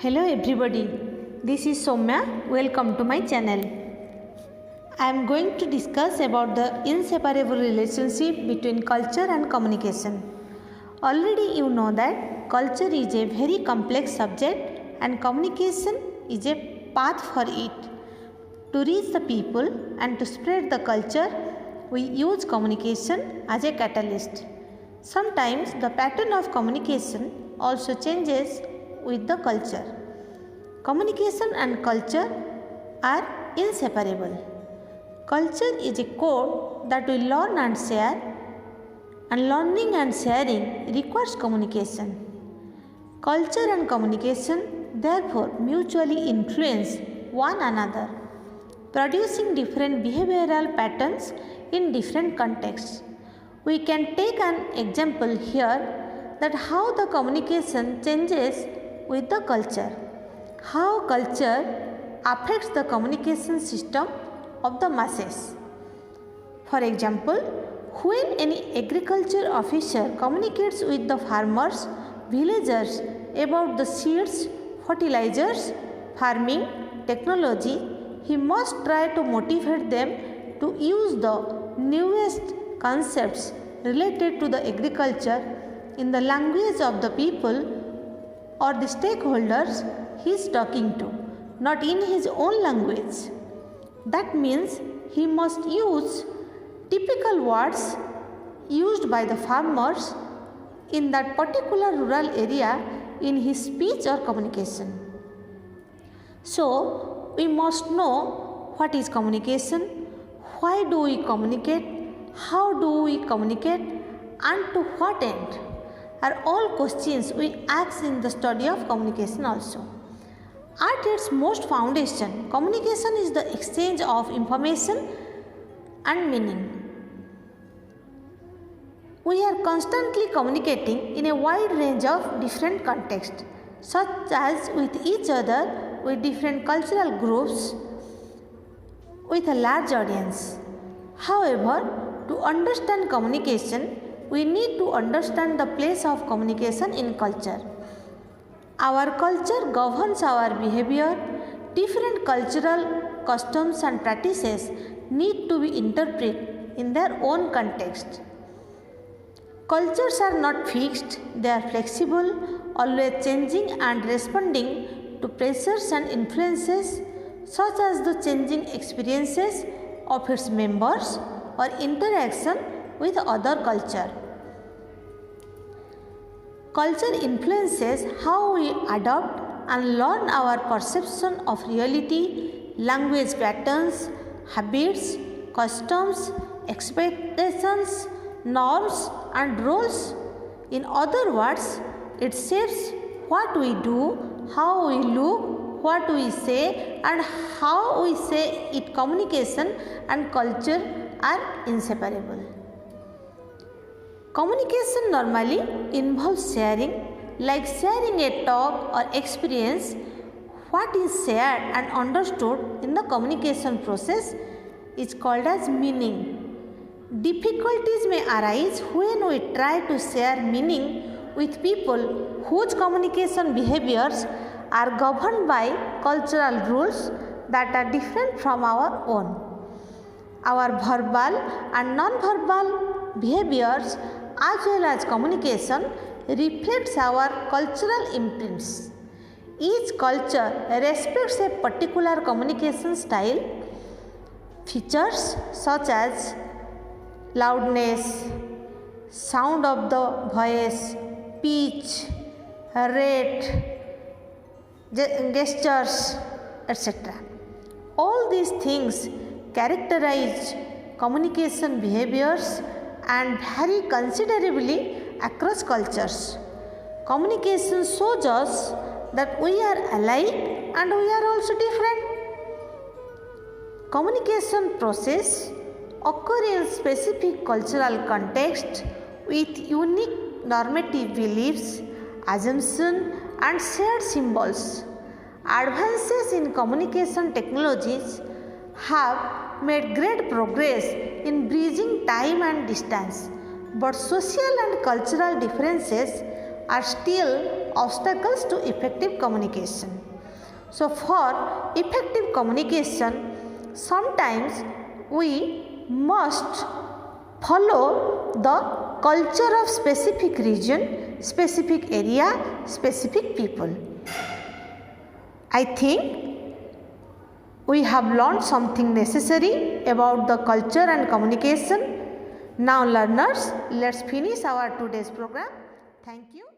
Hello everybody, this is Soumya. Welcome to my channel. I am going to discuss about the inseparable relationship between culture and communication. Already you know that culture is a very complex subject and communication is a path for it. To reach the people and to spread the culture, we use communication as a catalyst. Sometimes the pattern of communication also changes with the culture. Communication and culture are inseparable. Culture is a code that we learn and share, and learning and sharing requires communication. Culture and communication therefore mutually influence one another, producing different behavioral patterns in different contexts. We can take an example here that how the communication changes with the culture, how culture affects the communication system of the masses. For example, when any agriculture officer communicates with the farmers, villagers about the seeds, fertilizers, farming, technology, he must try to motivate them to use the newest concepts related to the agriculture in the language of the people or the stakeholders he is talking to, not in his own language. That means he must use typical words used by the farmers in that particular rural area in his speech or communication. So, we must know what is communication, why do we communicate, how do we communicate, and to what end are all questions we ask in the study of communication also. At its most foundation, communication is the exchange of information and meaning. We are constantly communicating in a wide range of different contexts, such as with each other, with different cultural groups, with a large audience. However, to understand communication, we need to understand the place of communication in culture. Our culture governs our behavior. Different cultural customs and practices need to be interpreted in their own context. Cultures are not fixed, they are flexible, always changing and responding to pressures and influences such as the changing experiences of its members or interaction with other culture. Culture influences how we adopt and learn our perception of reality, language patterns, habits, customs, expectations, norms, and roles. In other words, it shapes what we do, how we look, what we say, and how we say it. Communication and culture are inseparable. Communication normally involves sharing, like sharing a talk or experience. What is shared and understood in the communication process is called as meaning. Difficulties may arise when we try to share meaning with people whose communication behaviors are governed by cultural rules that are different from our own. Our verbal and non-verbal behaviors as well as communication reflects our cultural imprints. Each culture respects a particular communication style. Features such as loudness, sound of the voice, pitch, rate, gestures, etc. All these things characterize communication behaviors and vary considerably across cultures. Communication shows us that we are alike and we are also different. Communication process occur in specific cultural context with unique normative beliefs, assumptions, and shared symbols. Advances in communication technologies have made great progress in bridging time and distance, but social and cultural differences are still obstacles to effective communication. So, for effective communication, sometimes we must follow the culture of specific region, specific area, specific people. I think we have learned something necessary about the culture and communication. Now learners, let's finish our today's program. Thank you.